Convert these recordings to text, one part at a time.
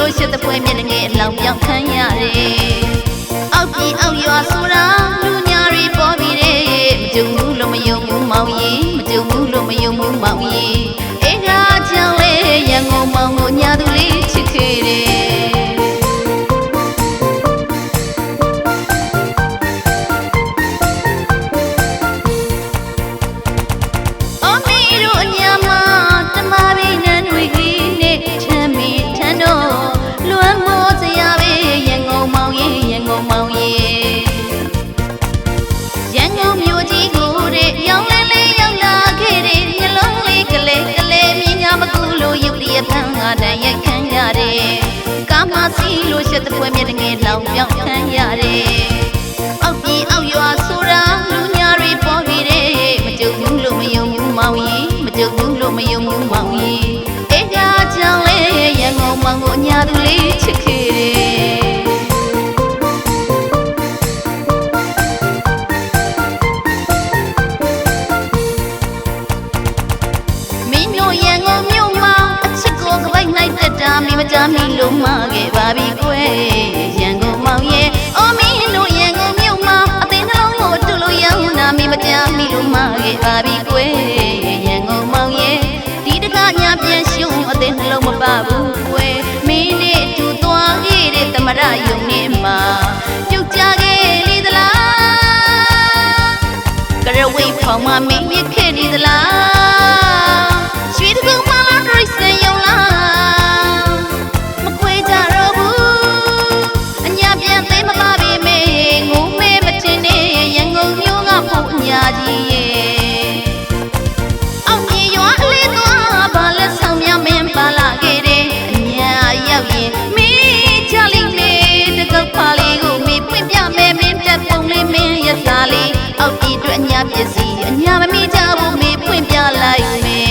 လို့ရှစ်တဲ့ပွဲမြက်ငယ်အလောင်းပြောင်းခံရတယ်အောက်ပြည်အောက်ရွာဆိုတာလူညာတွေပေါ်ပြီးတဲ့မကြုံဘူးလို့မယုံဘူးမောင်ကြီးမကြုံဘူးလို့မယုံဘူးမောင်ကြီးအေးကကြောင့်လေရန်ကုန်မောင်ကိုညာသူလေးချစ်ခဲ့တယ်ကာမစီလို့ရှက်တဲ့ပွဲမြက်ငယ်လောင်ပြောင်းခံရတယ်အောက်ပြည်အောက်ရွာဆိုတာလူညာတွေပေါ်ပြီးတဲ့မကြုံဘူးလို့မယုံဘူးမောင်ကြီးမကြုံဘူးလို့မယုံဘူးမောင်ကြီးအေးကကြောင့်လေရန်ကုန်မောင်ကိုညာသူလေးချစ်ခဲ့တယ်မင်းတို့ရန်ကုန်မြို့မှာအချစ်ကိုကပိုက်လိုက်တတ်တာမင်းမကြမ်းမီလို့မှာခဲ့ပါပြီကွယ်ရန်ကုန်မောင်ရဲ့အော်မင်းတို့ရန်ကုန်မြို့မှာအသိနှလုံးကိုတူလို့ရောင်းနာမင်းမကြမ်းမီလို့မှာခဲ့ပါပြီကွယ်ရန်ကုန်မောင်ရဲ့ဒီတကညာပြန်ရှုံးအသိနှလုံးမပါဘူးကွယ်မင်းနဲ့အတူသွားခဲ့တဲ့သမရယုံနေမှာပြုတ်ကြခဲ့လေသလားကရဝေးဖောင်မမင်းမြစ်ခဲ့နေသလားရွှေတကူမလာဒရိစင်ယုံလားညာကြီးရဲ့အောက်ပြေရွာအလေးသွားဘာလက်ဆောင်များမင်းပါလာခဲ့တယ်အညာရောက်ရင်မင်းချလိမ့်မေတကုတ်ဖာလေးကိုမင်းပွင့်ပြမယ်မင်းတက်ပုံလေးမင်းရစားလေးအောက်ပြေအတွက်အညာပစ္စည်းအညာမမိကြဘူးမင်းပွင့်ပြလိုက်မယ်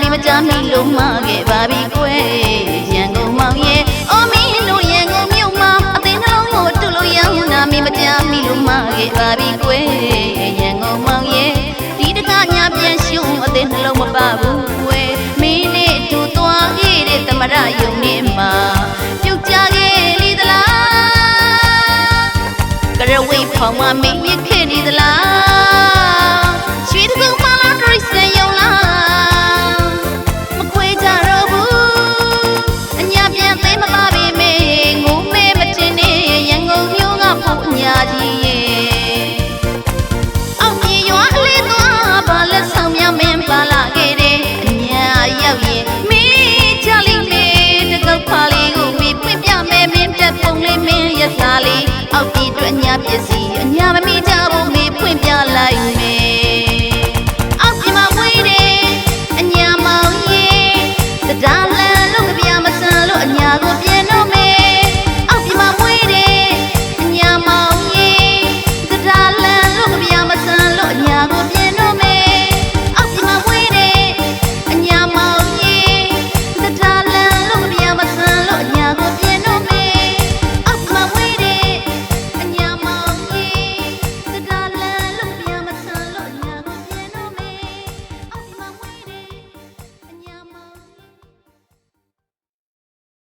မင်းမကြမ်းမီလို့မှာခဲ့ပါပြီကွယ်ရန်ကုန်မောင်ရဲ့အော်မင်းတို့ရန်ကုန်မြို့မှာအသိနှလုံးကိုတူလို့ရောင်းနာမင်းမကြမ်းမီလို့မှာခဲ့ပါပြီကွယ်ရန်ကုန်မောင်ရဲ့ဒီတကညာပြန်ရှုံးအသိနှလုံးမပါဘူးကွယ်မင်းနဲ့အတူသွားခဲ့တဲ့သမရယုံနေမှာပြုတ်ကြခဲ့လေသလားကရဝေးဖောင်မမင်းမြစ်ခဲ့နေသလား